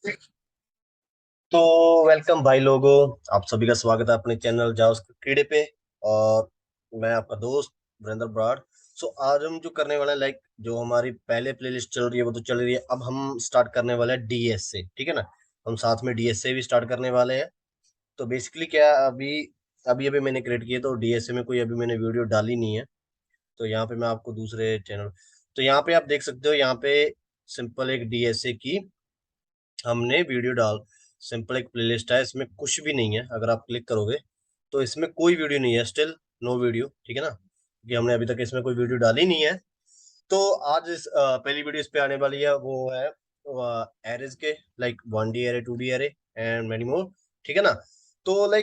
तो वेलकम भाई लोगों। आप सभी का स्वागत है अपने चैनल जावास्क्रिप्ट कीड़े पे। और मैं आपका दोस्त वीरेंद्र ब्राड। सो आज हम जो करने वाले हैं, जो हमारी पहले प्लेलिस्ट चल रही है वो तो चल रही है। अब हम स्टार्ट करने वाले हैं डीएस से, ठीक है ना। हम साथ में डीएस से भी स्टार्ट करने वाले हैं। तो बेसिकली क्या अभी अभी अभी मैंने क्रिएट किया, तो डीएसए में कोई अभी मैंने वीडियो डाली नहीं है। तो यहाँ पे मैं आपको दूसरे चैनल, तो यहाँ पे आप देख सकते हो, यहाँ पे सिंपल एक डीएसए की हमने वीडियो डाल, सिंपल एक प्लेलिस्ट है, इसमें कुछ भी नहीं है। अगर आप क्लिक करोगे तो इसमें कोई वीडियो नहीं है, स्टिल नो वीडियो, ठीक है ना, क्योंकि हमने अभी तक इसमें कोई वीडियो डाली नहीं है। तो आज पहली वीडियो इस पे आने वाली है, वो है एरेज के, like 1D array, 2D array and many more, ठीक है ना। तो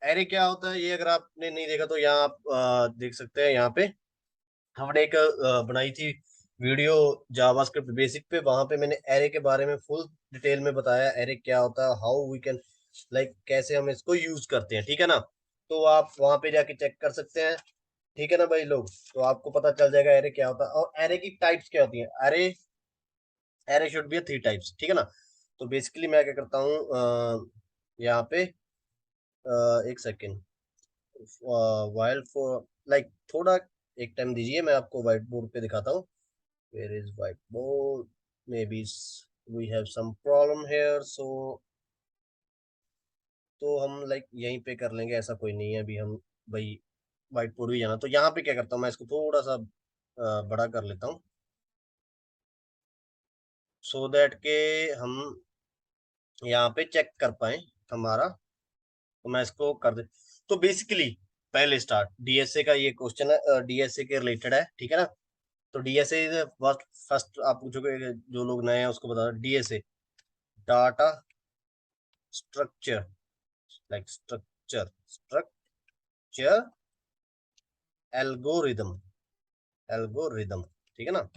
एरे क्या होता है, ये अगर आपने नहीं देखा तो यहाँ आप देख सकते हैं। यहाँ पे हमने एक बनाई थी वीडियो जावास्क्रिप्ट बेसिक पे, वहां पे मैंने एरे के बारे में फुल डिटेल में बताया, एरे क्या होता है, हाउ वी कैन, कैसे हम इसको यूज करते हैं, ठीक है ना। तो आप वहां पे जाके चेक कर सकते हैं, ठीक है ना भाई लोग। तो आपको पता चल जाएगा एरे क्या होता है और एरे की टाइप्स क्या होती है। Array array should be 3 types, ठीक है ना। तो बेसिकली मैं क्या करता हूँ, यहाँ पे एक सेकेंड, वाइल्ड फॉर, थोड़ा एक टाइम दीजिए, मैं आपको व्हाइट बोर्ड पे दिखाता हूँ। Where is whiteboard? Maybe we have some problem here, so तो हम यहीं पे कर लेंगे, ऐसा कोई नहीं है अभी हम, भाई व्हाइट बोर्ड भी जाना। तो यहाँ पे क्या करता हूँ, मैं इसको थोड़ा सा बड़ा कर लेता हूँ, सो दैट के हम यहाँ पे चेक कर पाए हमारा। तो मैं इसको कर दे। तो बेसिकली पहले स्टार्ट डीएसए का ये क्वेश्चन है, डीएसए के रिलेटेड है, ठीक है ना। तो डीएसए इज फर्स्ट फर्स्ट आप पूछोगे, जो लोग नए हैं उसको बता, DSA data structure, structure algorithm, algorithm, ठीक है ना।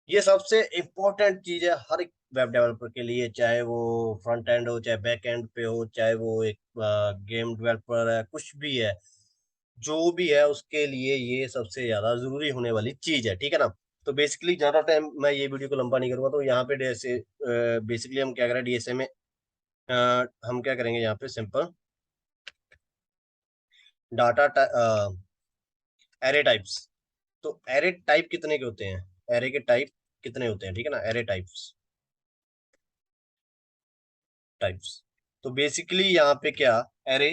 ये सबसे इम्पोर्टेंट चीज है हर एक वेब डेवलपर के लिए, चाहे वो फ्रंट एंड हो, चाहे बैक एंड पे हो, चाहे वो एक गेम डेवलपर है, कुछ भी है, जो भी है उसके लिए ये सबसे ज्यादा जरूरी होने वाली चीज है, ठीक है ना। तो बेसिकली ज्यादा टाइम मैं ये वीडियो को लंबा नहीं करूंगा। तो यहाँ पे डीएसए, बेसिकली हम क्या करें डीएसए में, अ, हम क्या करेंगे यहाँ पे सिंपल डाटा, एरे टाइप्स। तो एरे टाइप कितने के होते हैं, एरे के टाइप कितने होते हैं, ठीक है ना। Array types, types. तो बेसिकली यहाँ पे क्या, एरे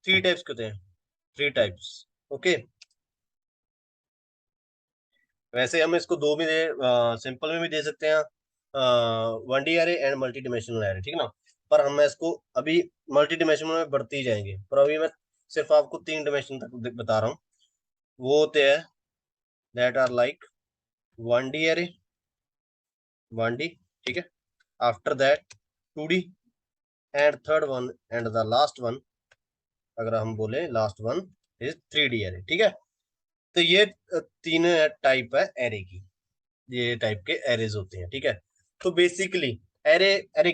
3 टाइप्स के होते हैं, 3 टाइप्स, ओके। वैसे हम इसको दो भी दे, सिंपल में भी दे सकते हैं, 1D array and multi dimensional array, ठीक है ना। पर हम इसको अभी मल्टी डिमेंशनल में बढ़ते ही जाएंगे, पर अभी मैं सिर्फ आपको 3 डिमेंशन तक बता रहा हूँ। वो होते हैं, that are like 1D array, 1D, ठीक है। After that 2D, and third one and the last one, अगर हम बोले last one is 3D array, ठीक है। तो ये तीन टाइप है एरे की, ये टाइप के एरेज होते हैं, ठीक है। तो बेसिकली एरे, एरे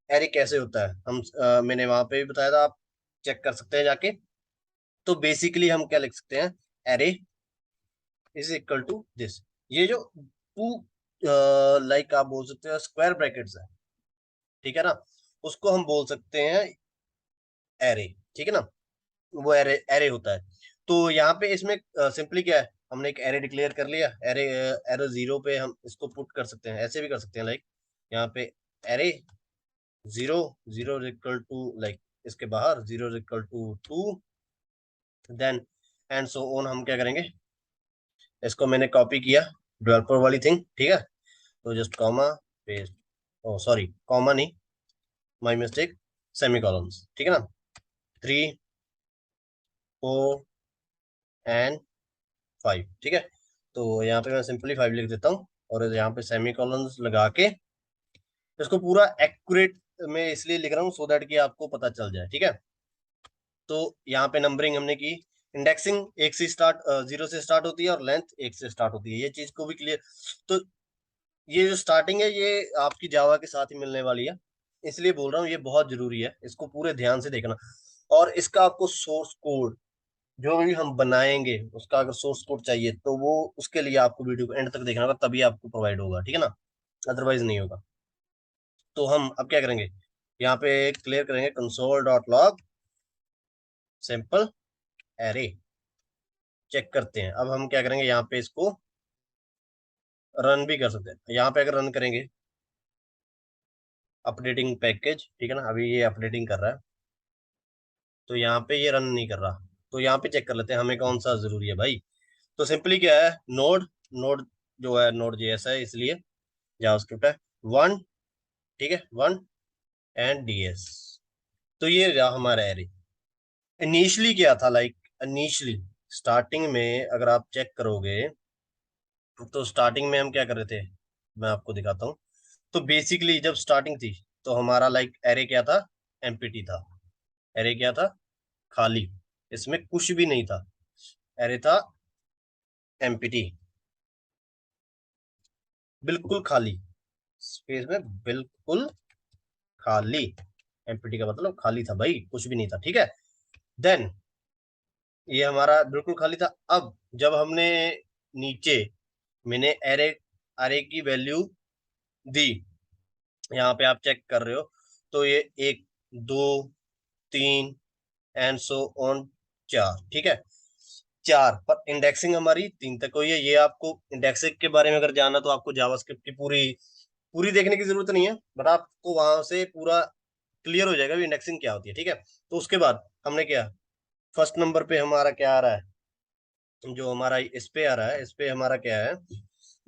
एरे कैसे होता है, हम मैंने वहां पे भी बताया था, आप चेक कर सकते हैं जाके। तो बेसिकली हम क्या लिख सकते हैं, array is equal to this, ये जो टू, आप बोल सकते हैं स्क्वायर ब्रैकेट्स है, ठीक है ना, उसको हम बोल सकते हैं एरे, ठीक है ना। वो एरे एरे होता है। तो यहाँ पे इसमें सिंपली क्या है, हमने एक एरे डिक्लेयर कर लिया, एरे एरे 0 पे हम इसको पुट कर सकते हैं, ऐसे भी कर सकते हैं, यहाँ पे एरे 0, 0 इक्वल टू, इसके बाहर 0 equal to 2, then and so on. हम क्या करेंगे, इसको मैंने कॉपी किया डेवलपर वाली थिंग, ठीक है। तो जस्ट कॉमा पेस्ट, ओ सॉरी कॉमा नहीं, माई मिस्टेक, सेमी कॉलम्स, ठीक है ना। 3, 4 एंड 5, ठीक है। तो यहाँ पे मैं सिंपली 5 लिख देता हूँ, और यहाँ पे सेमी कॉलन्स लगा के इसको पूरा एक्यूरेट में इसलिए लिख रहा हूँ, सो दैट कि आपको पता चल जाए, ठीक है। तो यहाँ पे नंबरिंग हमने की, इंडेक्सिंग एक से स्टार्ट, 0 से स्टार्ट होती है, और लेंथ 1 से स्टार्ट होती है, ये चीज को भी क्लियर। तो ये जो स्टार्टिंग है ये आपकी जावा के साथ ही मिलने वाली है, इसलिए बोल रहा हूँ ये बहुत जरूरी है, इसको पूरे ध्यान से देखना। और इसका आपको सोर्स कोड जो भी हम बनाएंगे, उसका अगर सोर्स कोड चाहिए तो वो उसके लिए आपको वीडियो को एंड तक देखना होगा, तभी आपको प्रोवाइड होगा, ठीक है ना। अदरवाइज नहीं होगा। तो हम अब क्या करेंगे, यहाँ पे क्लियर करेंगे console dot log simple array, check करते हैं। अब हम क्या करेंगे, यहाँ पे इसको रन भी कर सकते हैं। यहाँ पे अगर रन करेंगे अपडेटिंग पैकेज, ठीक है ना, अभी ये अपडेटिंग कर रहा है, तो यहाँ पे ये रन नहीं कर रहा। तो यहाँ पे चेक कर लेते हैं हमें कौन सा जरूरी है भाई। तो सिंपली क्या है, नोड नोड जो है नोड जेएस है, इसलिए जावास्क्रिप्ट है वन, ठीक है, वन एंड डीएस। तो ये रहा हमारा एरे। इनिशियली क्या था, लाइक इनिशियली स्टार्टिंग में अगर आप चेक करोगे, तो स्टार्टिंग में हम क्या कर रहे थे, मैं आपको दिखाता हूँ। तो बेसिकली जब स्टार्टिंग थी, तो हमारा लाइक एरे क्या था, एम्प्टी था। एरे क्या था, खाली, इसमें कुछ भी नहीं था। एरे था एम्प्टी, बिल्कुल खाली, स्पेस में बिल्कुल खाली। एम्प्टी का मतलब खाली था भाई, कुछ भी नहीं था, ठीक है। देन ये हमारा बिल्कुल खाली था। अब जब हमने नीचे मैंने एरे एरे की वैल्यू दी, यहाँ पे आप चेक कर रहे हो, तो ये एक, दो, तीन एंड सो ऑन, चार, ठीक है। चार पर इंडेक्सिंग हमारी तीन तक हुई है। ये आपको इंडेक्सिंग के बारे में अगर जानना, तो आपको जावास्क्रिप्ट की पूरी पूरी देखने की जरूरत नहीं है, बट आपको वहां से पूरा क्लियर हो जाएगा भी इंडेक्सिंग क्या होती है, ठीक है। तो उसके बाद हमने क्या, फर्स्ट नंबर पे हमारा क्या आ रहा है, जो हमारा इस पे आ रहा है, इस पे हमारा क्या है,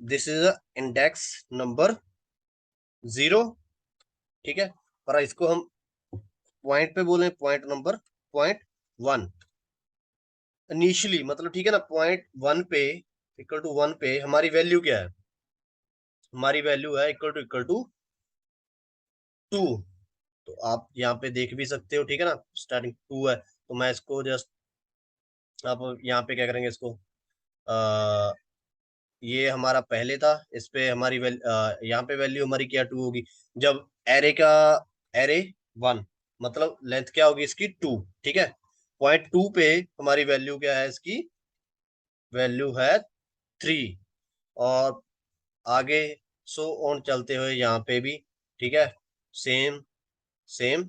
this is index number zero, ठीक है। और इसको हम पॉइंट पे बोले, point number point one initially, मतलब ठीक है ना, पॉइंट वन पे इक्वल टू वन पे हमारी वैल्यू क्या है, हमारी वैल्यू है इक्वल टू टू। तो आप यहाँ पे देख भी सकते हो, ठीक है ना, स्टार्टिंग टू है। तो मैं इसको जस्ट, आप यहाँ पे क्या करेंगे इसको, आ, ये हमारा पहले था, इस पे हमारी यहाँ पे वैल्यू हमारी क्या टू होगी। जब एरे का एरे वन, मतलब लेंथ क्या होगी इसकी टू, ठीक है। पॉइंट टू पे हमारी वैल्यू क्या है, इसकी वैल्यू है थ्री। और आगे सो ऑन चलते हुए यहाँ पे भी, ठीक है, सेम सेम।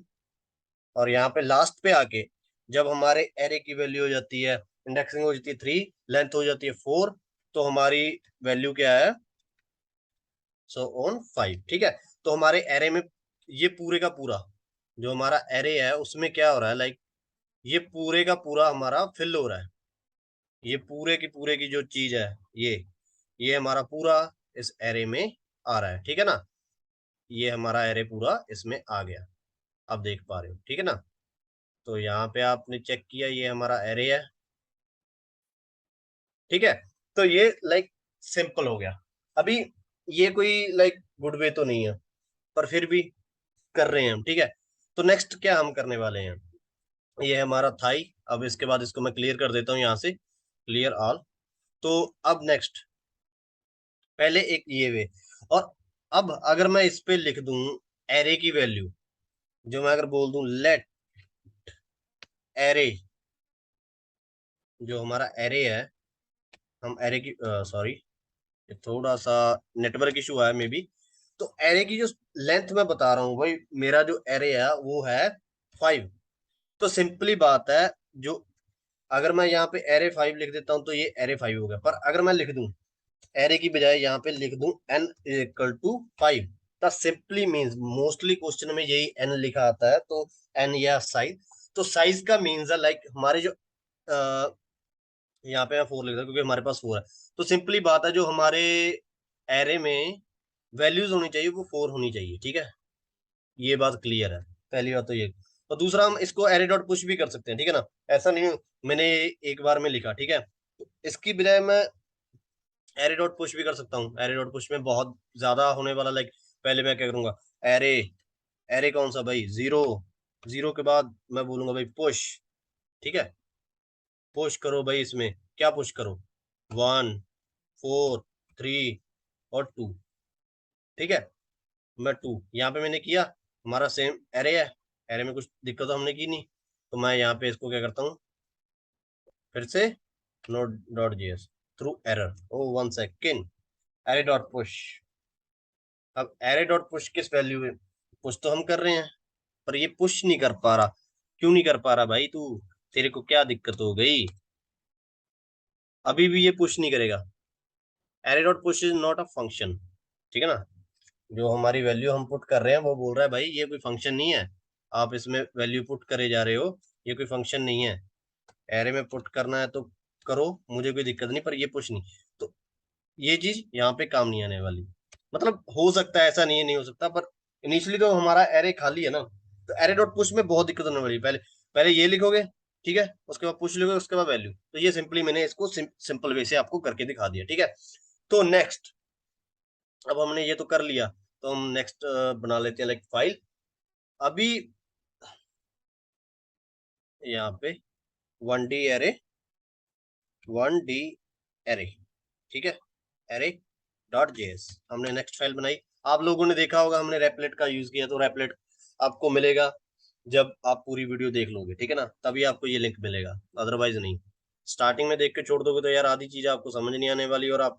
और यहाँ पे लास्ट पे आके जब हमारे एरे की वैल्यू हो जाती है, इंडेक्सिंग हो जाती है थ्री, लेंथ हो जाती है फोर, तो हमारी वैल्यू क्या है, सो ऑन फाइव, ठीक है। तो हमारे एरे में ये पूरे का पूरा जो हमारा एरे है, उसमें क्या हो रहा है, लाइक ये पूरे का पूरा हमारा फिल हो रहा है। ये पूरे की जो चीज है, ये हमारा पूरा इस एरे में आ रहा है, ठीक है ना। ये हमारा एरे पूरा इसमें आ गया, आप देख पा रहे हो, ठीक है ना। तो यहाँ पे आपने चेक किया, ये हमारा एरे है, ठीक है। तो ये लाइक सिंपल हो गया। अभी ये कोई लाइक गुड वे तो नहीं है, पर फिर भी कर रहे हैं हम, ठीक है। तो नेक्स्ट क्या हम करने वाले हैं, ये है हमारा थाई। अब इसके बाद इसको मैं क्लियर कर देता हूँ यहाँ से, क्लियर ऑल। तो अब नेक्स्ट, पहले एक ये वे, और अब अगर मैं इस पे लिख दूं एरे की वैल्यू, जो मैं अगर बोल दूं लेट एरे, जो हमारा एरे है, हम एरे की, सॉरी, थोड़ा सा नेटवर्क इशू है मे बी। तो एरे की जो लेंथ मैं बता रहा हूँ भाई, मेरा जो एरे है वो है फाइव। तो सिंपली बात है, जो अगर मैं यहाँ पे एरे फाइव लिख देता हूँ, तो ये एरे फाइव हो गया। पर अगर मैं लिख दूं एरे की बजाय यहाँ पे लिख दूं n equal to five, the simply means, mostly question में यही एन लिखा आता है, तो एन या साइज। तो साइज का मीन्स है लाइक हमारे जो यहाँ पे मैं फोर लिख रहा हूँ क्योंकि हमारे पास फोर है। तो सिंपली बात है, जो हमारे एरे में वैल्यूज होनी चाहिए वो फोर होनी चाहिए, ठीक है। ये बात क्लियर है, पहली बात तो ये। और दूसरा, हम इसको एरे डॉट पुश भी कर सकते हैं, ठीक है ना। ऐसा नहीं मैंने एक बार में लिखा, ठीक है। तो इसकी बजाय मैं एरे डॉट पुश भी कर सकता हूँ। एरे डॉट पुश में बहुत ज्यादा होने वाला, लाइक पहले मैं क्या करूंगा, एरे एरे कौन सा भाई, जीरो, जीरो के बाद मैं बोलूंगा भाई पुश, ठीक है। पुश करो भाई, इसमें क्या पुश करो, वन, फोर, थ्री और टू, ठीक है। मैं टू यहाँ पे मैंने किया, हमारा सेम एरे है, एरे में कुछ दिक्कत तो हमने की नहीं। तो मैं यहाँ पे इसको क्या करता हूँ, फिर से node dot JS throw error, oh one second, array dot push, अब एरे डॉट पुश किस वैल्यू में पुश तो हम कर रहे हैं, पर ये पुश नहीं कर पा रहा। क्यों नहीं कर पा रहा भाई तू, तेरे को क्या दिक्कत हो गई? अभी भी ये पुश नहीं करेगा। Array dot push is not a function, ठीक है ना। जो हमारी वैल्यू हम पुट कर रहे हैं वो बोल रहा है भाई ये कोई फंक्शन नहीं है, आप इसमें वैल्यू पुट करे जा रहे हो, ये कोई फंक्शन नहीं है। एरे में पुट करना है तो करो, मुझे कोई दिक्कत नहीं, पर ये पुश नहीं। तो ये चीज यहाँ पे काम नहीं आने वाली। मतलब हो सकता है, ऐसा नहीं है नहीं हो सकता, पर इनिशियली तो हमारा एरे खाली है ना, तो एरे डॉट पुश में बहुत दिक्कत होने वाली है। पहले पहले ये लिखोगे, ठीक है, उसके बाद पुश लिखोगे, उसके बाद वैल्यू। तो ये सिंपली मैंने इसको सिंपल वे से आपको करके दिखा दिया, ठीक है। तो नेक्स्ट, अब हमने ये तो कर लिया, तो हम नेक्स्ट बना लेते हैं लाइक फाइल। अभी यहाँ पे 1D एरे, 1D एरे, ठीक है, एरे डॉट जेएस हमने नेक्स्ट फाइल बनाई। आप लोगों ने देखा होगा हमने रेपलेट का यूज किया, तो रेपलेट आपको मिलेगा जब आप पूरी वीडियो देख लोगे, ठीक है ना, तभी आपको ये लिंक मिलेगा, अदरवाइज नहीं। स्टार्टिंग में देख के छोड़ दोगे तो यार आधी चीज आपको समझ नहीं आने वाली, और आप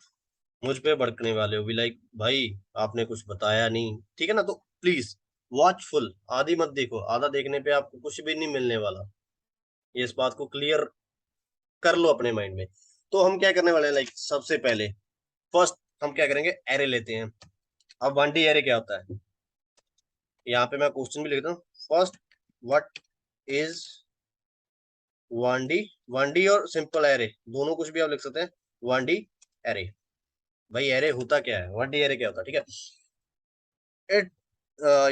मुझ पे भड़कने वाले हो भी, लाइक भाई आपने कुछ बताया नहीं, ठीक है ना। तो प्लीज वॉचफुल, आधी मत देखो, आधा देखने पे आपको कुछ भी नहीं मिलने वाला। ये इस बात को क्लियर कर लो अपने माइंड में। तो हम क्या करने वाले हैं, लाइक सबसे पहले फर्स्ट हम क्या करेंगे, एरे लेते हैं। अब 1D एरे क्या होता है, यहाँ पे मैं क्वेश्चन भी लिखता हूँ। First, what is 1D, 1D और सिंपल एरे दोनों कुछ भी आप लिख सकते हैं। 1D एरे, भाई एरे होता क्या है, 1D एरे क्या होता है, ठीक है। इट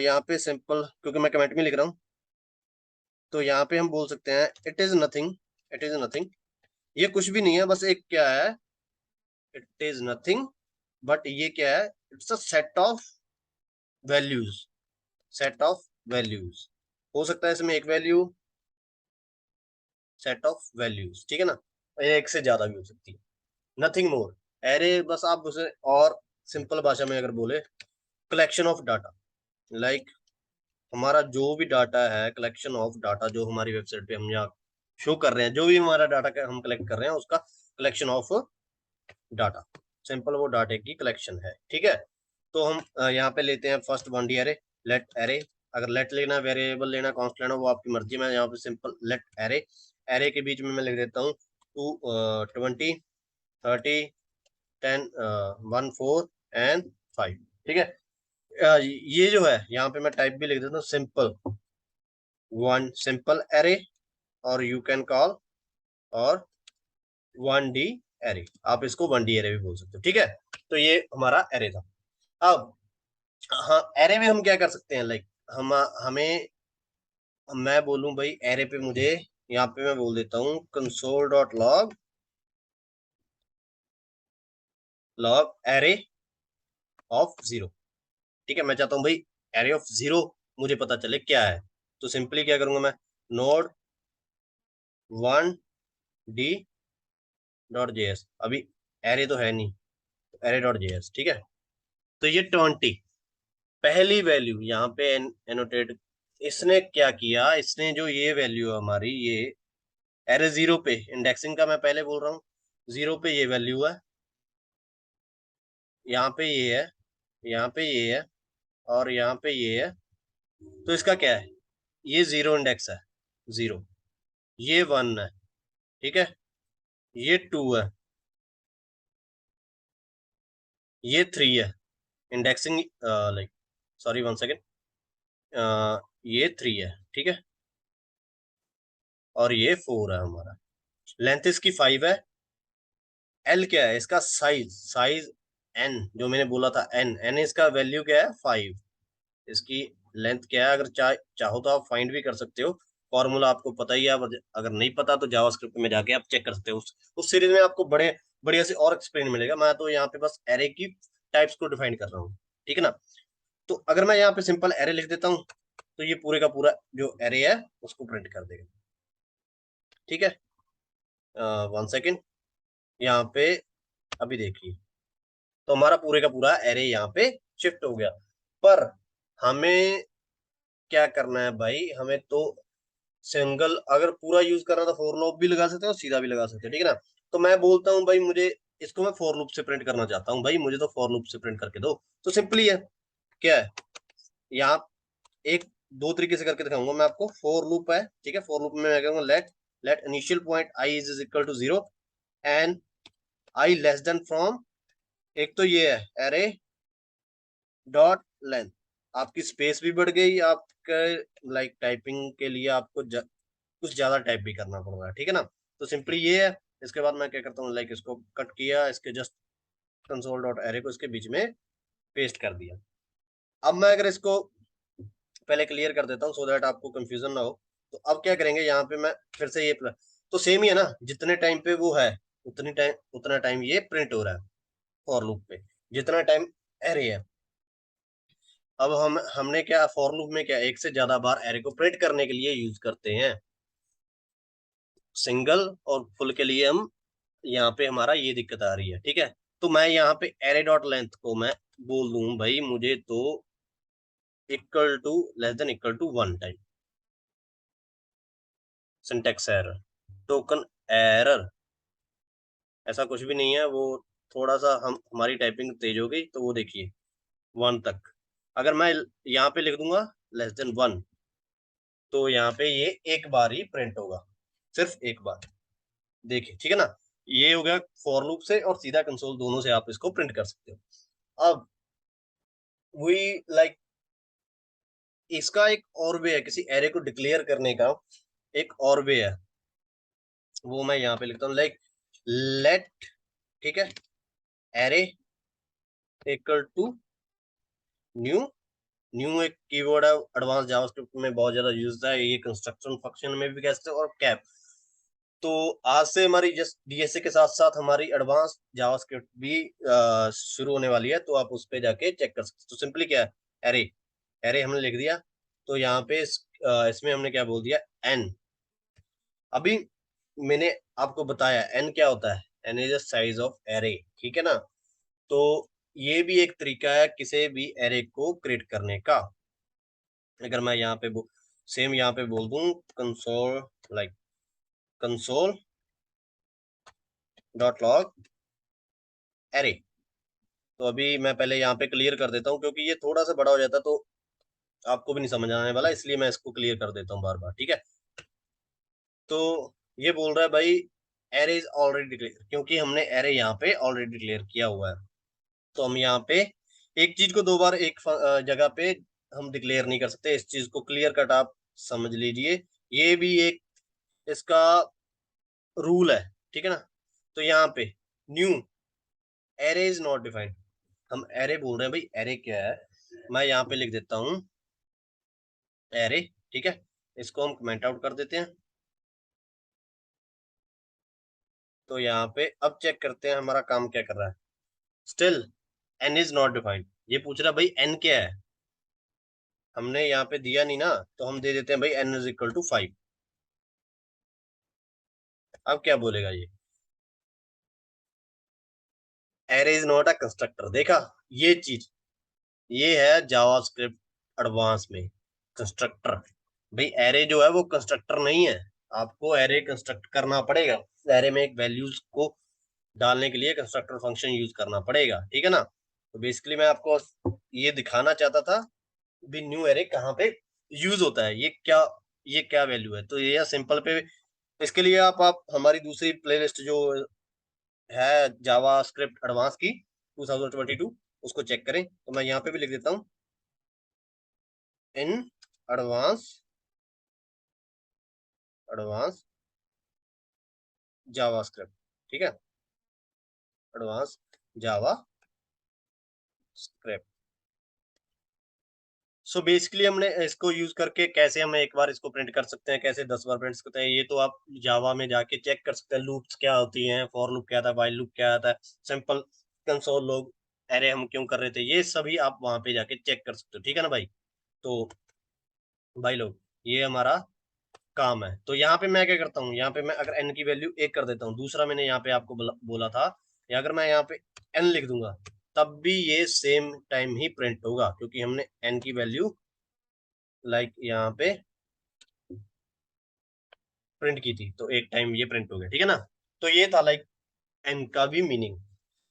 यहाँ पे सिंपल, क्योंकि मैं कमेंट में लिख रहा हूँ, तो यहाँ पे हम बोल सकते हैं it is nothing, it is nothing, ये कुछ भी नहीं है, बस एक क्या है, इट इज नथिंग, बट ये क्या है, it's a set of values, set of values. हो सकता है इसमें एक वैल्यू, सेट ऑफ वैल्यूज, ठीक है ना, एक से ज्यादा भी हो सकती है, नथिंग मोर। एरे बस आप उसे और सिंपल भाषा में अगर बोले, कलेक्शन ऑफ डाटा, लाइक हमारा जो भी डाटा है, कलेक्शन ऑफ डाटा जो हमारी वेबसाइट पे हम यहाँ शो कर रहे हैं, जो भी हमारा डाटा हम कलेक्ट कर रहे हैं, उसका कलेक्शन ऑफ डाटा, सिंपल वो डाटा की कलेक्शन है, ठीक है। तो हम यहाँ पे लेते हैं first 1D array, let array. अगर लेट लेना, वेरिएबल लेना, कांस्टेंट लेना, वो आपकी मर्जी में। यहाँ पे सिंपल लेट एरे, एरे के बीच में मैं लिख देता हूँ 20, 30, 10, 1, 4 एंड 5, ठीक है। ये जो है यहाँ पे मैं टाइप भी लिख देता हूँ सिंपल वन, सिंपल एरे, और यू कैन कॉल और 1D एरे, आप इसको 1D एरे भी बोल सकते हो, ठीक है। तो ये हमारा एरे था। अब हाँ, एरे में हम क्या कर सकते हैं, लाइक हम हमें, मैं बोलूं भाई एरे पे मुझे, यहाँ पे मैं बोल देता हूँ console dot log, log array of zero, ठीक है। मैं चाहता हूँ भाई एरे ऑफ जीरो मुझे पता चले क्या है, तो सिंपली क्या करूंगा मैं, नोड 1D डॉट जेएस, अभी एरे तो है नहीं, एरे डॉट जेएस, ठीक है। तो ये 20 पहली वैल्यू यहाँ पे एनोटेट, इसने क्या किया, इसने जो ये वैल्यू हमारी, ये एरे जीरो पे, इंडेक्सिंग का मैं पहले बोल रहा हूँ, जीरो पे ये वैल्यू है, यहाँ पे ये है, यहाँ पे ये है, और यहाँ पे ये है। तो इसका क्या है, ये जीरो इंडेक्स है, जीरो, ये वन है, ठीक है, ये टू है, ये थ्री है, indexing like, sorry one second, ये थ्री है, ठीक है, और ये फोर है हमारा। लेंथ इसकी फाइव है। एल क्या है इसका, साइज, साइज एन जो मैंने बोला था, एन, एन इसका वैल्यू क्या है, फाइव। इसकी लेंथ क्या है, अगर चाहो तो आप फाइंड भी कर सकते हो, फॉर्मूला आपको पता ही है। अगर नहीं पता तो जावास्क्रिप्ट में जाके आप चेक कर सकते हो, उस सीरीज में आपको बड़े बढ़िया से और एक्सप्लेन मिलेगा। मैं तो यहाँ पे बस एरे की टाइप्स को डिफाइन कर रहा हूँ, ठीक है ना। तो अगर मैं यहाँ पे सिंपल एरे लिख देता हूँ, तो ये पूरे का पूरा जो एरे है उसको प्रिंट कर देगा, ठीक है। वन सेकेंड, यहाँ पे अभी देखिए, तो हमारा पूरे का पूरा एरे यहाँ पे शिफ्ट हो गया। पर हमें क्या करना है भाई, हमें तो सिंगल अगर पूरा यूज करना तो फॉर लूप भी लगा सकते हैं और सीधा भी लगा सकते हैं, ठीक है ना। तो मैं बोलता हूँ भाई मुझे इसको मैं फॉर लूप से प्रिंट करना चाहता हूँ, भाई मुझे तो फॉर लूप से प्रिंट करके दो, तो सिंपली है, क्या है, यहाँ एक दो तरीके से करके दिखाऊंगा मैं आपको। फॉर लूप है, ठीक है। फॉर लूप में मैं कहूंगा let initial point i is equal to 0 and i less than from, एक तो ये है एरे डॉट लेंथ। आपकी स्पेस भी बढ़ गई, आपके लाइक टाइपिंग के लिए आपको कुछ ज्यादा टाइप भी करना पड़ रहा है, ठीक है ना। तो सिंपली ये है। इसके बाद मैं क्या करता हूँ, लाइक इसको कट किया, इसके जस्ट कंसोल डॉट एरे को इसके बीच में पेस्ट कर दिया। अब मैं अगर इसको पहले क्लियर कर देता हूँ सो दैट आपको कंफ्यूजन ना हो। तो अब क्या करेंगे, यहाँ पे मैं फिर से ये तो सेम ही है ना, जितने टाइम पे वो है उतना टाइम ये प्रिंट हो रहा है फॉर लूप पे, जितना टाइम एरे है। अब हमने क्या फॉर लूप में क्या एक से ज्यादा बार एरे को प्रिंट करने के लिए यूज करते हैं। सिंगल और फुल के लिए हम यहाँ पे हमारा ये दिक्कत आ रही है, ठीक है। तो मैं यहाँ पे एरे डॉट लेंथ को मैं बोल दूं भाई मुझे तो equal to less than equal to 1 time. Syntax error, token error, ऐसा कुछ भी नहीं है। वो थोड़ा सा हमारी टाइपिंग तेज हो गई, तो वो देखिए 1 तक। अगर मैं यहाँ पे लिख दूंगा लेस देन 1, तो यहाँ पे ये एक बार ही प्रिंट होगा, सिर्फ एक बार। देखिए, ठीक है ना। ये हो गया फॉर लूप से, और सीधा कंसोल दोनों से आप इसको प्रिंट कर सकते हो। अब वी लाइक इसका एक और वे है, किसी एरे को डिक्लेयर करने का एक और वे है। वो मैं यहाँ पे लिखता हूँ लाइक लेट, ठीक है, array equal to new. New एक कीवर्ड है, एडवांस जावास्क्रिप्ट में बहुत ज्यादा यूज है, ये कंस्ट्रक्शन फंक्शन में भी कह सकते हैं, और कैप। तो आज से हमारी जस्ट डीएसए के साथ साथ हमारी एडवांस जावास्क्रिप्ट भी शुरू होने वाली है, तो आप उस पे जाके चेक कर सकते हो। तो सिंपली क्या है, एरे, एरे हमने लिख दिया। तो यहाँ पे इसमें हमने क्या बोल दिया, एन। अभी मैंने आपको बताया एन क्या होता है, n is the size of array, ठीक है ना। तो ये भी एक तरीका है किसी भी एरे को क्रिएट करने का। अगर मैं यहाँ पे सेम यहाँ पे बोल दूं console like console dot log array, तो अभी मैं पहले यहाँ पे क्लियर कर देता हूँ, क्योंकि ये थोड़ा सा बड़ा हो जाता तो आपको भी नहीं समझ आने वाला, इसलिए मैं इसको क्लियर कर देता हूँ बार बार, ठीक है। तो ये बोल रहा है भाई एरे इज ऑलरेडी डिक्लेयर, क्योंकि हमने एरे यहाँ पे ऑलरेडी डिक्लेयर किया हुआ है। तो हम यहाँ पे एक चीज को दो बार एक जगह पे हम डिक्लेयर नहीं कर सकते, इस चीज को क्लियर कट आप समझ लीजिए। ये भी एक इसका रूल है, ठीक है ना। तो यहाँ पे new array is not defined, हम एरे बोल रहे हैं भाई, एरे क्या है। मैं यहाँ पे लिख देता हूँ एरे, ठीक है। इसको हम कमेंट आउट कर देते हैं। तो यहाँ पे अब चेक करते हैं हमारा काम क्या कर रहा है। Still an is not defined, ये पूछ रहा है भाई एन क्या है, हमने यहाँ पे दिया नहीं ना, तो हम दे देते हैं भाई एन इज इक्वल टू 5। अब क्या बोलेगा array is not a constructor. देखा, ये चीज ये है जावास्क्रिप्ट एडवांस में कंस्ट्रक्टर। भाई एरे जो है वो कंस्ट्रक्टर नहीं है, आपको एरे कंस्ट्रक्ट करना पड़ेगा। एरे में एक वैल्यूज को डालने के लिए कंस्ट्रक्टर फंक्शन यूज करना पड़ेगा, ठीक है ना। तो बेसिकली मैं आपको ये दिखाना चाहता था भी न्यू एरे कहाँ पे यूज होता है, ये क्या वैल्यू है। तो ये सिंपल पे, इसके लिए आप हमारी दूसरी प्लेलिस्ट जो है जावा स्क्रिप्ट एडवांस की 2022, उसको चेक करें। तो मैं यहाँ पे भी लिख देता हूँ in advance advance Java script, ठीक है, एडवांस जावा स्क्रिप्ट। सो बेसिकली हमने इसको यूज करके कैसे हम एक बार इसको प्रिंट कर सकते हैं, कैसे 10 बार प्रिंट करते हैं, ये तो आप जावा में जाके चेक कर सकते हैं। लूप्स क्या होती हैं, फॉर लूप क्या था, व्हाइल लूप क्या था, सिंपल कंसोल लॉग एरे हम क्यों कर रहे थे, ये सभी आप वहां पे जाके चेक कर सकते हो, ठीक है ना भाई। तो भाई लोग, ये हमारा काम है। तो यहाँ पे मैं क्या करता हूँ, यहाँ पे मैं अगर एन की वैल्यू 1 कर देता हूँ, दूसरा मैंने यहाँ पे आपको बोला था, या अगर मैं यहाँ पे एन लिख दूंगा, तब भी ये सेम टाइम ही प्रिंट होगा, क्योंकि हमने एन की वैल्यू लाइक यहाँ पे प्रिंट की थी, तो एक टाइम ये प्रिंट हो गया, ठीक है ना। तो ये था लाइक एन का भी मीनिंग।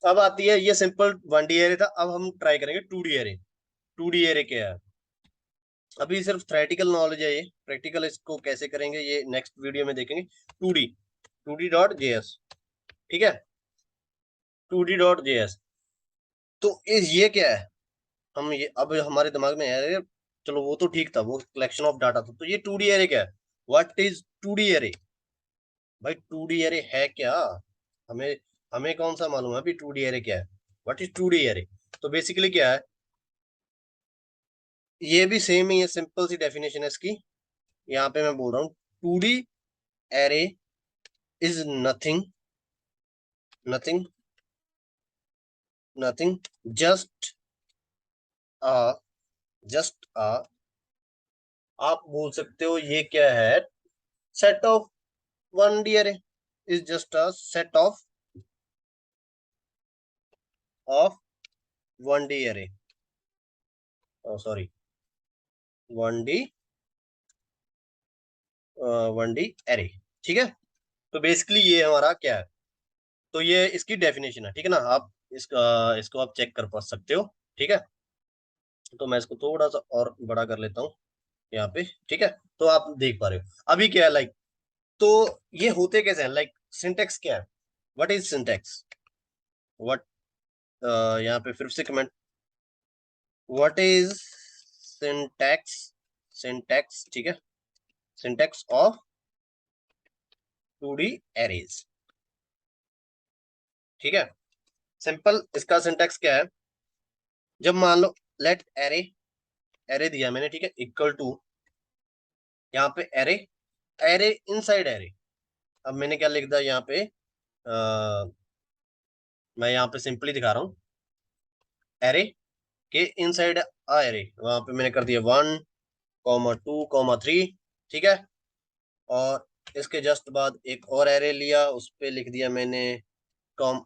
अब आती है, ये सिंपल 1D एरे था, अब हम ट्राई करेंगे 2D एरे। 2D एरे क्या है। अभी सिर्फ थ्योरेटिकल नॉलेज है, ये प्रैक्टिकल इसको कैसे करेंगे ये नेक्स्ट वीडियो में देखेंगे। 2D, 2D.js, ठीक है, 2D.js। तो ये क्या है, हम ये अब हमारे दिमाग में है, चलो वो तो ठीक था, वो कलेक्शन ऑफ डाटा था, तो ये 2D एरे क्या है, व्हाट इज 2D एरे। भाई 2D एरे है क्या, हमें हमें कौन सा मालूम है अभी 2D एरे क्या है, व्हाट इज 2D एरे। तो बेसिकली क्या है, ये भी सेम ही है, सिंपल सी डेफिनेशन है इसकी। यहाँ पे मैं बोल रहा हूँ 2D array is nothing, nothing, nothing, just a just a आप बोल सकते हो ये क्या है, set of 1D array, is just a set of 1D array, sorry 1D 1D array, ठीक है। तो बेसिकली ये हमारा क्या है, तो ये इसकी डेफिनेशन है, ठीक है ना, आप इसको आप चेक कर पा सकते हो, ठीक है। तो मैं इसको थोड़ा सा और बड़ा कर लेता हूँ यहाँ पे, ठीक है। तो आप देख पा रहे हो अभी क्या है, लाइक तो ये होते कैसे हैं, लाइक सिंटेक्स क्या है, व्हाट इज सिंटेक्स, व्हाट, यहाँ पे फिर से comment, what is syntax, syntax, ठीक है, सिंटेक्स ऑफ 2D एरेज, ठीक है। सिंपल इसका सिंटेक्स क्या है, जब मान लो लेट एरे, एरे दिया मैंने, ठीक है, इक्वल टू यहाँ पे एरे, एरे इनसाइड एरे। अब मैंने क्या लिख दिया यहाँ पे, मैं यहाँ पे सिंपली दिखा रहा हूँ, एरे के इनसाइड एरे, वहां पे मैंने कर दिया 1, 2, 3, ठीक है। और इसके जस्ट बाद एक और एरे लिया, उस पे लिख दिया मैंने कॉम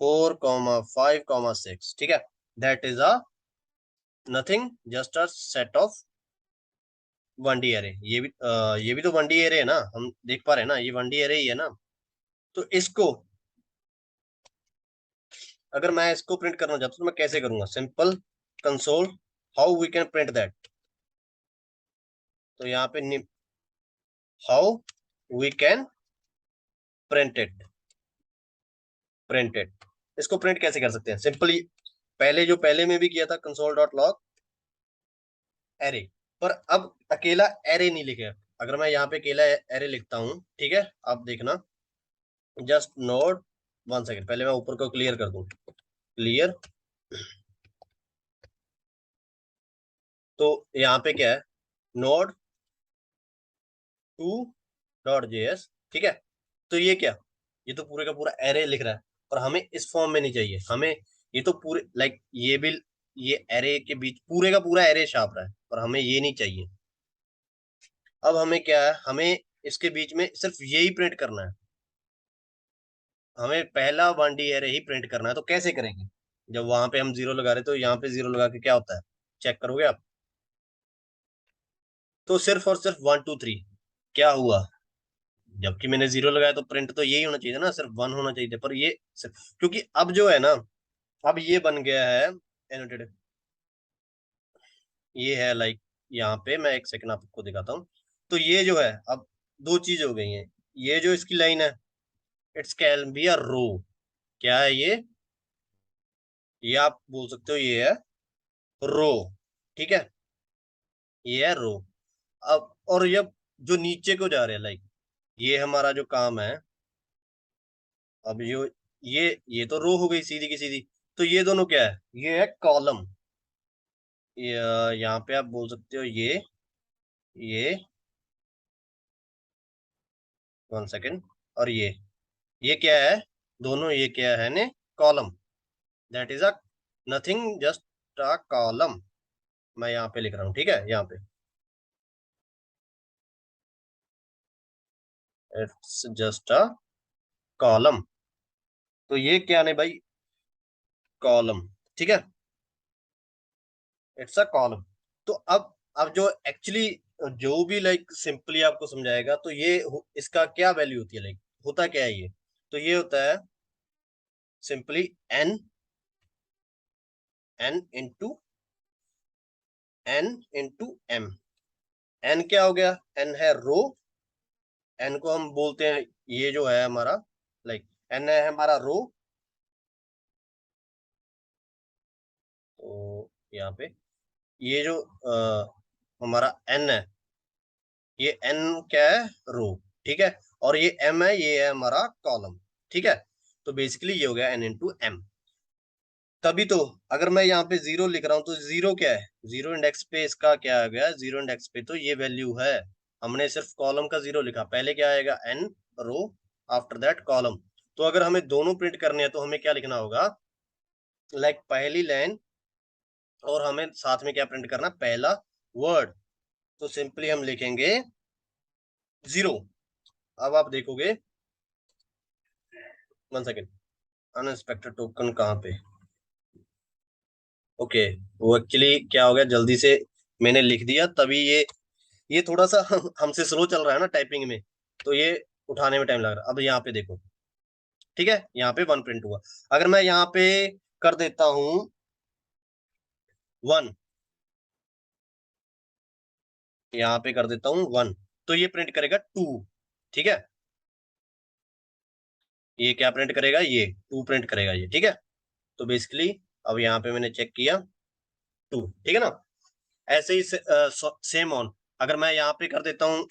4, 5, 6, ठीक है। That is a nothing just a set of 1D array. ये भी तो 1D एरे है ना, हम देख पा रहे हैं ना, ये 1D एरे ही है ना। तो इसको अगर मैं इसको प्रिंट करना चाहता हूँ तो मैं कैसे करूंगा, simple console, how we can print that. तो यहाँ पे how we can print it, print it, इसको प्रिंट कैसे कर सकते हैं, सिंपली पहले में भी किया था, कंसोल डॉट लॉग एरे। पर अब अकेला एरे नहीं लिखे, अगर मैं यहाँ पे अकेला एरे लिखता हूँ, ठीक है, आप देखना, जस्ट नोड, 1 सेकेंड, पहले मैं ऊपर को क्लियर कर दूं, क्लियर। तो यहाँ पे क्या है, नोड 2.js, ठीक है। तो ये क्या, ये तो पूरे का पूरा एरे लिख रहा है, और हमें इस फॉर्म में नहीं चाहिए, हमें ये तो पूरे लाइक ये भी, ये एरे के बीच पूरे का पूरा एरे छाप रहा है, और हमें ये नहीं चाहिए। अब हमें क्या है, हमें इसके बीच में सिर्फ यही प्रिंट करना है, हमें पहला 1D एरे ही प्रिंट करना है। तो कैसे करेंगे, जब वहां पे हम जीरो लगा रहे, तो यहाँ पे जीरो लगा के क्या होता है, चेक करोगे आप, तो सिर्फ और सिर्फ 1, 2, 3 क्या हुआ, जबकि मैंने जीरो लगाया, तो प्रिंट तो यही होना चाहिए ना, सिर्फ 1 होना चाहिए था, पर ये क्योंकि अब जो है ना, अब ये बन गया है एनोटेड, ये है लाइक, यहाँ पे मैं एक सेकंड आपको दिखाता हूँ। तो ये जो है अब दो चीज हो गई हैं, ये जो इसकी लाइन है, इट्स कैन बी अ रो, क्या है ये आप बोल सकते हो, ये है रो, ठीक है, ये है रो। अब और ये जो नीचे को जा रहे हैं, लाइक ये हमारा जो काम है, अब ये तो रो हो गई सीधी की सीधी, तो ये दोनों क्या है, ये है कॉलम, ये यहाँ पे आप बोल सकते हो ये 1 सेकेंड, और ये क्या है, दोनों ये क्या है ने, column, that is a nothing just a column. मैं यहाँ पे लिख रहा हूँ, ठीक है, यहाँ पे इट्स जस्ट अ कॉलम, तो ये क्या ने भाई, कॉलम, ठीक है, इट्स अ कॉलम। तो अब जो एक्चुअली जो भी लाइक सिंपली आपको समझाएगा, तो इसका क्या वैल्यू होती है, लाइक होता क्या है ये, तो ये होता है simply n, n into n into m। n क्या हो गया, n है रो, n को हम बोलते हैं ये जो है हमारा लाइक n है हमारा रो। तो यहाँ पे ये जो हमारा n है, ये n क्या है, रो, ठीक है। और ये m है, ये है हमारा कॉलम, ठीक है। तो बेसिकली ये हो गया n इंटू m। तभी तो अगर मैं यहाँ पे जीरो लिख रहा हूँ तो जीरो क्या है, जीरो इंडेक्स पे इसका क्या आ गया, जीरो इंडेक्स पे तो ये वैल्यू है। हमने सिर्फ कॉलम का जीरो लिखा, पहले क्या आएगा n row, after that column. तो अगर हमें दोनों प्रिंट करने हैं तो हमें क्या लिखना होगा, लाइक पहली लाइन और हमें साथ में क्या प्रिंट करना, पहला वर्ड। तो सिंपली हम लिखेंगे जीरो। अब आप देखोगे, वन सेकेंड, अनएक्सपेक्टेड टोकन कहाँ पे, ओके। वो एक्चुअली क्या हो गया, जल्दी से मैंने लिख दिया तभी ये थोड़ा सा हमसे स्लो चल रहा है ना टाइपिंग में, तो ये उठाने में टाइम लग रहा है। अब यहाँ पे देखो, ठीक है, यहाँ पे वन प्रिंट हुआ। अगर मैं यहाँ पे कर देता हूं वन, यहाँ पे कर देता हूं वन, तो ये प्रिंट करेगा टू, ठीक है। ये क्या प्रिंट करेगा, ये टू प्रिंट करेगा ये, ठीक है। तो बेसिकली अब यहाँ पे मैंने चेक किया टू, ठीक है ना। ऐसे ही सेम ऑन, अगर मैं यहाँ पे कर देता हूँ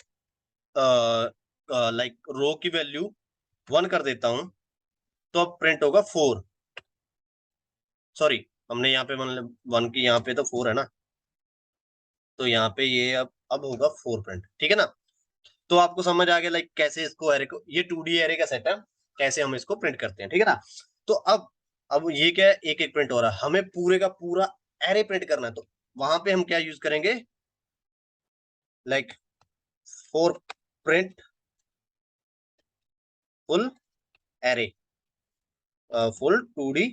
लाइक रो की वैल्यू वन कर देता हूं, तो अब प्रिंट होगा फोर। सॉरी, हमने यहाँ पे मतलब वन की यहाँ पे तो फोर है ना, तो यहाँ पे ये अब होगा फोर प्रिंट, ठीक है ना। तो आपको समझ आ गया लाइक कैसे इसको एरे को, ये 2D एरे का सेट है, कैसे हम इसको प्रिंट करते हैं, ठीक है ना। तो अब ये क्या है, एक एक प्रिंट हो रहा है, हमें पूरे का पूरा एरे प्रिंट करना है। तो वहां पे हम क्या यूज करेंगे, like four print full array, full 2D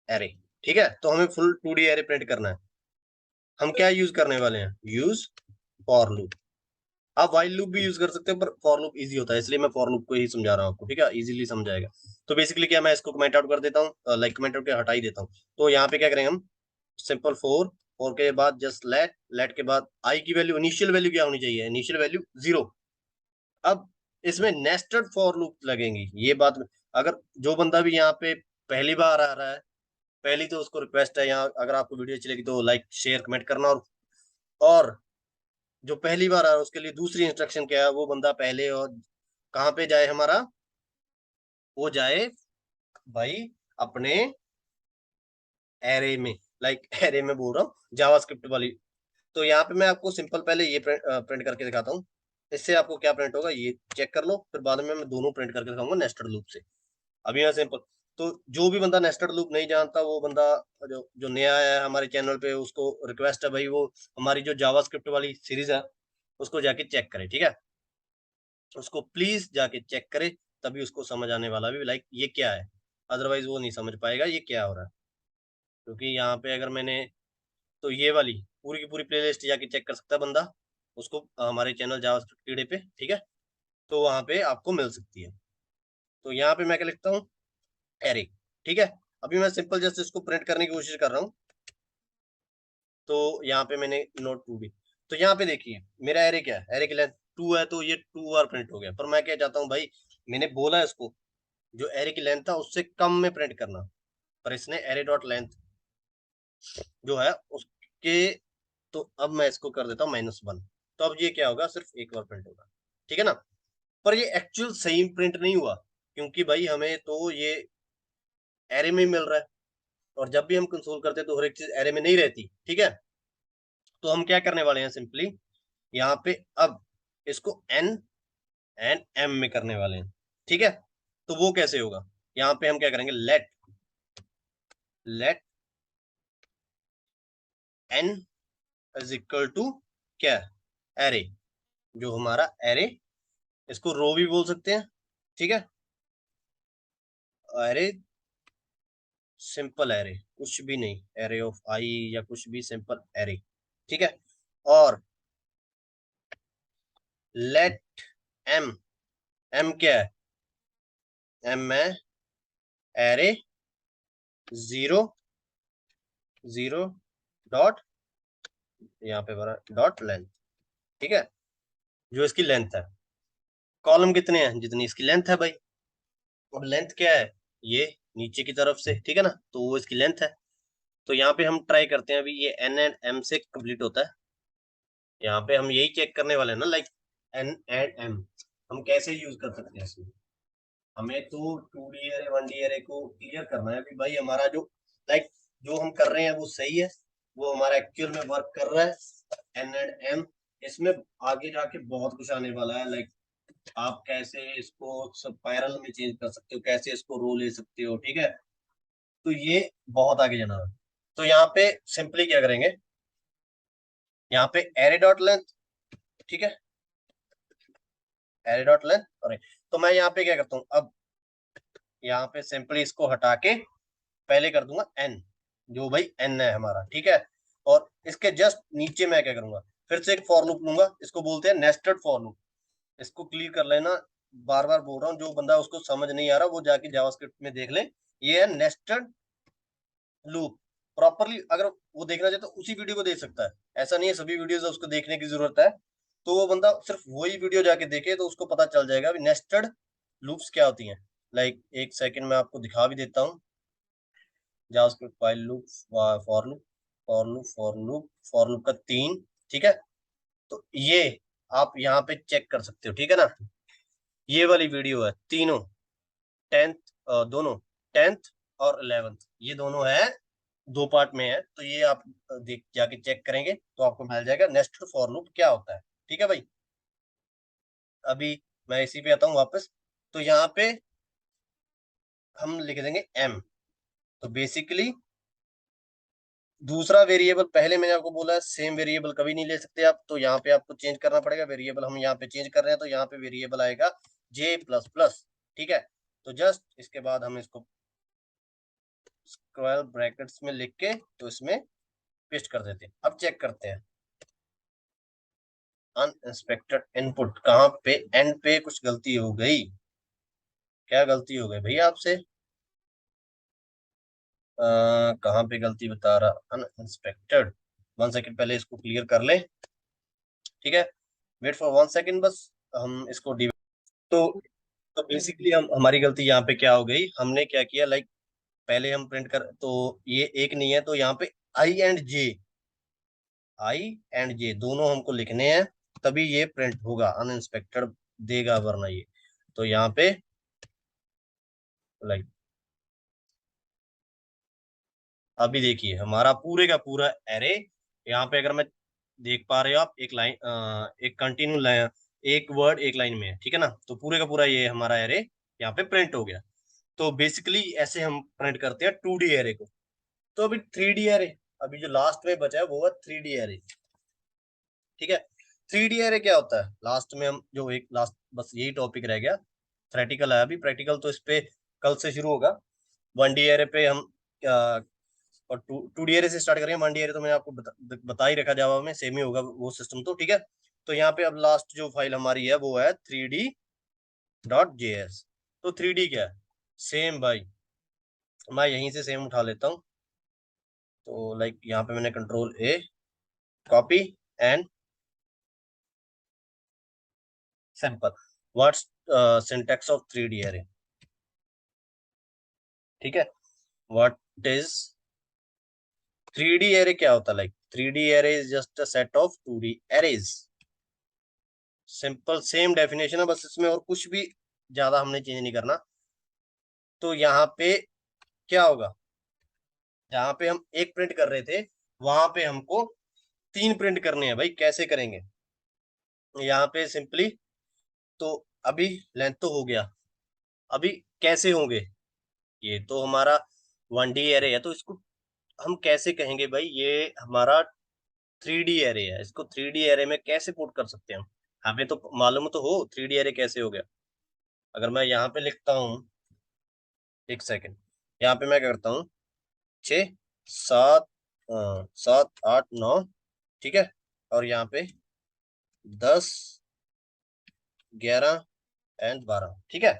array, ठीक है। तो हमें फुल 2D एरे प्रिंट करना है। हम क्या यूज करने वाले हैं, यूज फॉर लूप। आप वाइल लूप भी यूज कर सकते हैं, पर फॉर लूप इजी होता है, इसलिए मैं फॉर लूप को ही समझा रहा हूँ आपको, ठीक है, इजीली समझाएगा। तो बेसिकली क्या, मैं इसको कमेंट आउट कर देता हूँ, लाइक कमेंट आउट के हटा ही देता हूँ। तो यहाँ पे क्या करेंगे हम, सिंपल फोर, फोर के बाद जस्ट लेट, लेट के बाद आई की वैल्यू, इनिशियल वैल्यू क्या होनी चाहिए, इनिशियल वैल्यू जीरो। अब इसमें नेस्टेड फॉर लूप लगेंगी, ये बात। अगर जो बंदा भी यहाँ पे पहली बार आ रहा है, पहली तो उसको रिक्वेस्ट है, यहाँ अगर आपको वीडियो चलेगी तो लाइक शेयर कमेंट करना। और जो पहली बार आ रहा है उसके लिए दूसरी इंस्ट्रक्शन क्या है, वो बंदा पहले और कहाँ पे जाए हमारा, वो जाए भाई अपने एरे में, लाइक एरे में बोल रहा हूँ, जावास्क्रिप्ट वाली। तो यहाँ पे मैं आपको सिंपल पहले ये प्रिंट करके दिखाता हूँ, इससे आपको क्या प्रिंट होगा ये चेक कर लो, फिर बाद में मैं दोनों प्रिंट करके दिखाऊंगा नेस्टेड लूप से। अभी यहाँ सिंपल, तो जो भी बंदा नेस्टेड लूप नहीं जानता, वो बंदा जो जो नया आया है हमारे चैनल पे, उसको रिक्वेस्ट है भाई, वो हमारी जो जावास्क्रिप्ट वाली सीरीज है उसको जाके चेक करे, ठीक है। उसको प्लीज जाके चेक करे, तभी उसको समझ आने वाला भी लाइक ये क्या है, अदरवाइज वो नहीं समझ पाएगा ये क्या हो रहा है। क्योंकि यहाँ पे अगर मैंने, तो ये वाली पूरी की पूरी प्लेलिस्ट जाके चेक कर सकता है बंदा, उसको हमारे चैनल जावास्क्रिप्ट कीड़े पे, ठीक है। तो वहां पे आपको मिल सकती है। तो यहाँ पे मैं क्या लिखता हूँ, एरे, ठीक है। अभी मैं सिंपल जस्ट इसको प्रिंट करने की कोशिश कर रहा हूँ। तो यहाँ पे मैंने नोट टू भी, तो यहाँ पे देखिए मेरा एरे क्या है, एरे की लेंथ टू है, तो ये टू बार प्रिंट हो गया। पर मैं क्या चाहता हूँ भाई, मैंने बोला इसको जो एरे की लेंथ था उससे कम में प्रिंट करना, पर इसने एरे डॉट लेंथ जो है उसके, तो अब मैं इसको कर देता हूँ -1। तो अब ये क्या होगा, सिर्फ एक बार प्रिंट होगा, ठीक है ना। पर ये एक्चुअल सही प्रिंट नहीं हुआ, क्योंकि भाई हमें तो ये एरे में ही मिल रहा है, और जब भी हम कंसोल करते हैं तो हर एक चीज एरे में नहीं रहती, ठीक है। तो हम क्या करने वाले हैं, सिंपली यहाँ पे अब इसको एन एंड एम में करने वाले हैं, ठीक है। तो वो कैसे होगा, यहाँ पे हम क्या करेंगे, let let n is equal to क्या, एरे, जो हमारा एरे, इसको रो भी बोल सकते हैं, ठीक है। एरे, सिंपल एरे, कुछ भी नहीं, एरे ऑफ आई या कुछ भी, सिंपल एरे, ठीक है। और लेट एम, एम क्या है, एम में एरे जीरो 0 डॉट, यहाँ पे भरा डॉट लेंथ, ठीक है, जो इसकी लेंथ है। कॉलम कितने हैं, जितनी इसकी लेंथ है भाई। अब लेंथ क्या है, ये नीचे की तरफ से, ठीक है ना, तो वो इसकी लेंथ है। तो यहाँ पे हम ट्राई करते हैं, अभी ये एन एंड एम से कंप्लीट होता है। यहाँ पे हम यही चेक करने वाले हैं ना, लाइक एन एंड एम हम कैसे यूज कर सकते हैं इसमें। हमें तो 2D एरे 1D एरे को क्लियर करना है कि भाई हमारा जो लाइक जो हम कर रहे हैं वो सही है, वो हमारा एक्चुअल में वर्क कर रहा है। एन एंड एम, इसमें आगे जाके बहुत कुछ आने वाला है, लाइक आप कैसे इसको स्पाइरल में चेंज कर सकते हो, कैसे इसको रो ले सकते हो, ठीक है। तो ये बहुत आगे जाना है। तो यहाँ पे सिंपली क्या करेंगे, यहाँ पे एरे डॉट लेंथ, ठीक है, एरे डॉट लेंथ। और तो मैं यहाँ पे क्या करता हूँ, अब यहाँ पे सिंपली इसको हटा के पहले कर दूंगा एन, जो भाई एन है हमारा, ठीक है। और इसके जस्ट नीचे मैं क्या करूंगा, फिर से एक फॉर लूप लूंगा, इसको बोलते हैं नेस्टेड फॉर लूप। इसको क्लियर कर लेना, बार बार बोल रहा हूँ, जो बंदा उसको समझ नहीं आ रहा वो जाके जावास्क्रिप्ट में देख ले। ये है नेस्टेड लूप। प्रॉपरली अगर वो देखना चाहे तो उसी वीडियो को देख सकता है, ऐसा नहीं है सभी वीडियोस उसको देखने की जरूरत है। तो वो बंदा सिर्फ वही वीडियो जाके देखे तो उसको पता चल जाएगा नेस्टेड लूप्स क्या होती हैं। लाइक एक सेकंड में आपको दिखा भी देता हूँ। JavaScript file loop, for loop, for loop, for loop, for loop का 3, ठीक है। तो ये आप यहाँ पे चेक कर सकते हो, ठीक है ना। ये वाली वीडियो है तीनों, 10th, दोनों 10th और 11th, ये दोनों है, दो पार्ट में है। तो ये आप देख जाके चेक करेंगे तो आपको मिल जाएगा नेस्टेड फॉर लूप क्या होता है, ठीक है भाई। अभी मैं इसी पे आता हूँ वापस। तो यहाँ पे हम लिख देंगे एम। तो बेसिकली दूसरा वेरिएबल, पहले मैंने आपको बोला सेम वेरिएबल कभी नहीं ले सकते आप, तो यहाँ पे आपको चेंज करना पड़ेगा वेरिएबल। हम यहाँ पे चेंज कर रहे हैं तो यहाँ पे वेरिएबल आएगा जे प्लस प्लस, ठीक है। तो जस्ट इसके बाद हम इसको स्क्वायर ब्रैकेट्स में लिख के तो इसमें पेस्ट कर देते हैं। अब चेक करते हैं अनएक्सपेक्टेड इनपुट, कहाँ पे एंड पे कुछ गलती हो गई। क्या गलती हो गई भैया आपसे, कहाँ पे गलती बता रहा, अनएक्सपेक्टेड। 1 सेकंड पहले इसको क्लियर कर ले, ठीक है। वेट फॉर 1 सेकंड बस, हम इसको तो तो बेसिकली हम हमारी गलती यहाँ पे क्या हो गई, हमने क्या किया, लाइक पहले हम प्रिंट कर, तो ये एक नहीं है, तो यहाँ पे आई एंड जे, आई एंड जे दोनों हमको लिखने हैं, तभी ये प्रिंट होगा, अनइंस्पेक्टेड देगा वरना ये। तो यहाँ पे लाइक अभी देखिए हमारा पूरे का पूरा एरे, यहाँ पे अगर मैं देख पा रहे हो आप, एक लाइन, एक कंटिन्यू लाइन, एक वर्ड एक लाइन में है, ठीक है ना। तो पूरे का पूरा ये हमारा एरे यहाँ पे प्रिंट हो गया। तो बेसिकली ऐसे हम प्रिंट करते हैं 2D एरे को। तो अभी 3D एरे, अभी जो लास्ट में बचा है वो है 3D एरे, ठीक है। 3D एरे क्या होता है, लास्ट में हम जो एक लास्ट बस यही टॉपिक रह गया, थ्रेटिकल है अभी, प्रैक्टिकल तो इस पे कल से शुरू होगा। 1D एरे पे हम और 2D एरे से स्टार्ट करेंगे। 1D एरे तो मैंने आपको बता ही रखा, जावा में सेम ही होगा वो सिस्टम, तो ठीक है। तो यहाँ पे अब लास्ट जो फाइल हमारी है वो है 3D.js। तो 3D क्या है, सेम भाई, मैं यहीं से सेम उठा लेता हूँ। तो लाइक यहाँ पे मैंने control A, copy and sample. What's syntax of 3D array, ठीक है। व्हाट इज 3D एरे, क्या होता है, like 3D array is just a set of 2D arrays. Simple same definition है, बस इसमें और कुछ भी ज्यादा हमने चेंज नहीं करना। तो यहाँ पे क्या होगा, जहाँ पे हम एक प्रिंट कर रहे थे वहां पे हमको 3 प्रिंट करने हैं भाई, कैसे करेंगे। यहाँ पे सिंपली, तो अभी लेंथ तो हो गया, अभी कैसे होंगे, ये तो हमारा 1D एरे है, तो इसको हम कैसे कहेंगे भाई, ये हमारा 3D एरे है, इसको 3D एरे में कैसे पुट कर सकते हैं हम। हमें तो मालूम तो हो 3D एरे कैसे हो गया। अगर मैं यहाँ पे लिखता हूँ, एक सेकेंड, यहाँ पे मैं क्या करता हूँ, 6 7, 7 8 9, ठीक है। और यहाँ पे 10 11 एंड 12, ठीक है।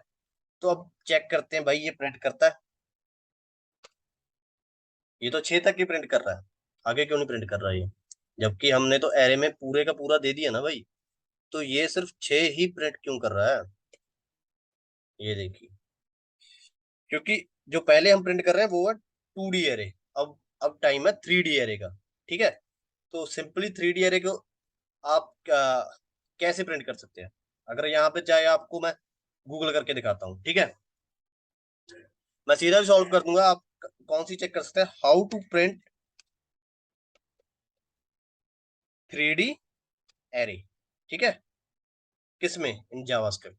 तो अब चेक करते हैं भाई ये प्रिंट करता है। ये तो 6 तक ही प्रिंट कर रहा है, आगे क्यों नहीं प्रिंट कर रहा है ये, जबकि हमने तो एरे में पूरे का पूरा दे दिया ना भाई। तो ये सिर्फ 6 ही प्रिंट क्यों कर रहा है, ये देखिए। क्योंकि जो पहले हम प्रिंट कर रहे हैं वो है 2D एरे। अब टाइम है 3D एरे का। ठीक है, तो सिंपली 3D एरे को आप कैसे प्रिंट कर सकते हैं, अगर यहाँ पे चाहे आपको मैं गूगल करके दिखाता हूँ। ठीक है, मैं सीधा भी सॉल्व कर दूंगा। आप कौन सी चेक कर सकते हैं, how to print 3D array. ठीक है, किसमें, इन जावास्क्रिप्ट।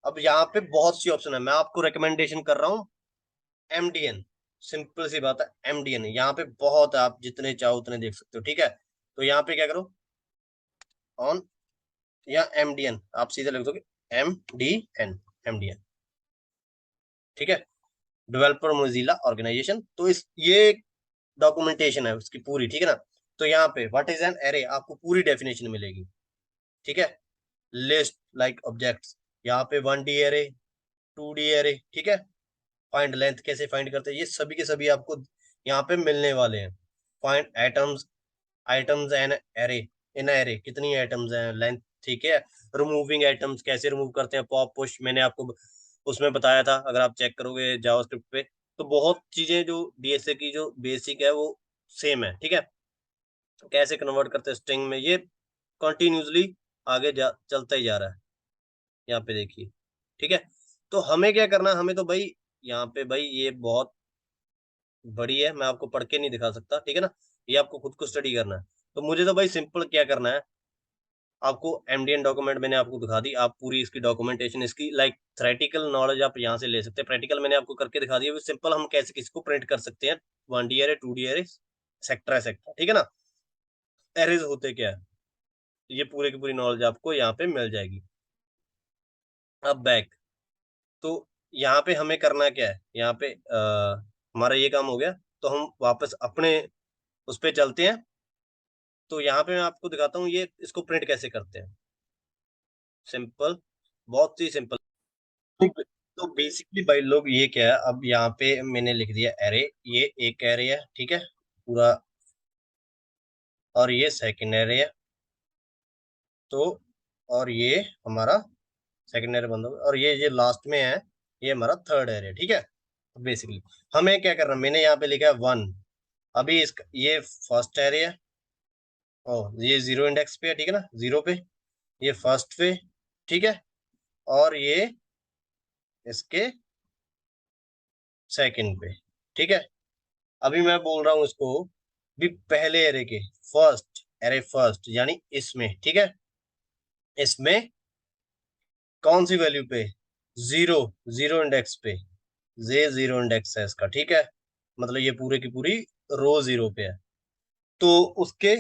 अब यहाँ पे बहुत सी ऑप्शन है, मैं आपको रिकमेंडेशन कर रहा हूँ MDN। सिंपल सी बात है, MDN यहाँ पे बहुत है, आप जितने चाहो उतने देख सकते हो। ठीक है, तो यहाँ पे क्या करो, ऑन या MDN आप सीधे लिख दोगे, MDN। ठीक है, डेवलपर मोजिला ऑर्गेनाइजेशन। तो इस ये डॉक्यूमेंटेशन है उसकी पूरी। ठीक है ना, तो यहाँ पे व्हाट इज एन एरे आपको पूरी डेफिनेशन मिलेगी। ठीक है, लिस्ट लाइक ऑब्जेक्ट्स, यहाँ पे 1D एरे, 2D एरे। ठीक है, फाइंड लेंथ कैसे फाइंड करते हैं, ये सभी के सभी आपको यहाँ पे मिलने वाले हैं। Find items, items an array, in array कितनी आइटम्स हैं, लेंथ। ठीक है, रिमूविंग आइटम्स कैसे रिमूव करते हैं, पॉप पुश मैंने आपको उसमें बताया था, अगर आप चेक करोगे जावास्क्रिप्ट पे। तो बहुत चीजें जो डीएसए की जो बेसिक है वो सेम है। ठीक है, कैसे कन्वर्ट करते हैं स्ट्रिंग में, ये कंटिन्यूसली आगे चलता ही जा रहा है, यहाँ पे देखिए। ठीक है, तो हमें क्या करना है, हमें तो भाई यहाँ पे भाई ये बहुत बड़ी है, मैं आपको पढ़ के नहीं दिखा सकता। ठीक है ना, ये आपको खुद को स्टडी करना है। तो मुझे तो भाई सिंपल क्या करना है, आपको MDN डॉक्यूमेंट मैंने आपको दिखा दी, आप पूरी इसकी डॉक्यूमेंटेशन इसकी लाइक थ्योरेटिकल नॉलेज आप यहाँ से ले सकते हैं, प्रैक्टिकल मैंने आपको करके दिखा दिया। सिंपल हम कैसे किसको प्रिंट कर सकते हैं, 1D array, 2D array, sector sector. ठीक है ना, एरेज होते क्या है, ये पूरे की पूरी नॉलेज आपको यहाँ पे मिल जाएगी। अब बैक, तो यहाँ पे हमें करना क्या है, यहाँ पे हमारा ये काम हो गया, तो हम वापस अपने उस पे चलते हैं। तो यहाँ पे मैं आपको दिखाता हूँ ये इसको प्रिंट कैसे करते हैं। सिंपल, बहुत ही सिंपल। तो बेसिकली भाई लोग ये क्या है, अब यहाँ पे मैंने लिख दिया एरे, ये एक एरे है। ठीक है, पूरा, और ये सेकंड एरे है। तो और ये हमारा सेकंड एरे बंद हो गया, और ये लास्ट में है, ये हमारा थर्ड एरे। ठीक है, तो बेसिकली हमें क्या करना, मैंने यहाँ पे लिखा है 1। अभी इसका ये फर्स्ट एरे है, ओ ये 0 इंडेक्स पे है। ठीक है ना, 0 पे, ये फर्स्ट पे। ठीक है, और ये इसके सेकंड पे। ठीक है, अभी मैं बोल रहा हूँ इसको भी पहले एरे के फर्स्ट, एरे फर्स्ट यानी इसमें। ठीक है, इसमें कौन सी वैल्यू पे, 0, 0 इंडेक्स पे, ये 0 इंडेक्स है इसका। ठीक है, मतलब ये पूरे की पूरी रो 0 पे है। तो उसके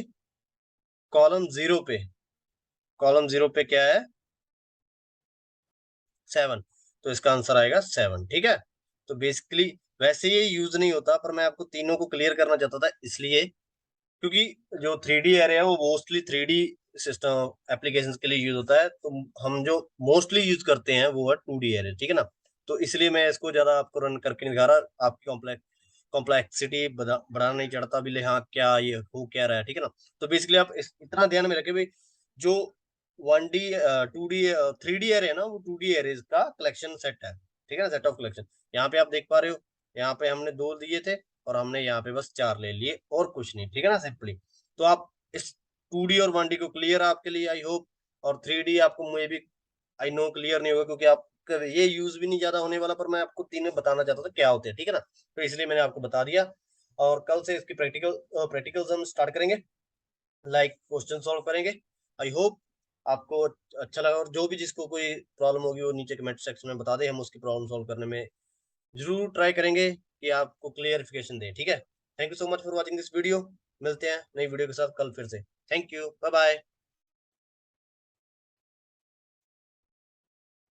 कॉलम 0 पे, कॉलम 0 पे क्या है, 7। तो इसका आंसर आएगा 7। ठीक है, तो बेसिकली वैसे ये यूज नहीं होता, पर मैं आपको तीनों को क्लियर करना चाहता था, इसलिए क्योंकि जो 3D एरे है वो मोस्टली 3D सिस्टम एप्लीकेशंस के लिए यूज होता है। तो हम जो मोस्टली यूज करते हैं वो है 2D एरे। ठीक है ना, तो इसलिए मैं इसको ज्यादा आपको रन करके नहीं दिखा रहा, आपकी कॉम्प्लेक्सिटी बढ़ाना नहीं चाहता भी ले, हाँ क्या ये हो क्या रहा है। ठीक है ना, तो बेसिकली आप इतना ध्यान में रखें भाई, जो 1D 2D 3D एरे है ना, वो 2D एरेज का कलेक्शन सेट है। ठीक है ना, सेट ऑफ कलेक्शन। यहाँ पे आप देख पा रहे हो, यहाँ पे हमने 2 दिए थे और हमने यहाँ पे बस 4 ले लिए और कुछ नहीं। ठीक है ना, सिंपली। तो आप इस 2D और 1D को क्लियर आपके लिए, आई होप। और 3D आपको मे भी आई नो क्लियर नहीं होगा, क्योंकि आप ये यूज भी नहीं ज्यादा होने वाला, पर मैं आपको तीनों बताना चाहता था क्या होते हैं। ठीक है ना, तो इसलिए मैंने आपको बता दिया। और कल से इसकी प्रैक्टिकल्स हम स्टार्ट करेंगे, लाइक क्वेश्चन सॉल्व करेंगे। आई होप आपको अच्छा लगा, और जो भी जिसको कोई प्रॉब्लम होगी वो नीचे कमेंट सेक्शन में बता दे, हम उसकी प्रॉब्लम सॉल्व करने में जरूर ट्राई करेंगे कि आपको क्लियरिफिकेशन दें। ठीक है, thank you so much for watching this video. मिलते हैं नई वीडियो के साथ कल फिर से। Thank you, bye bye.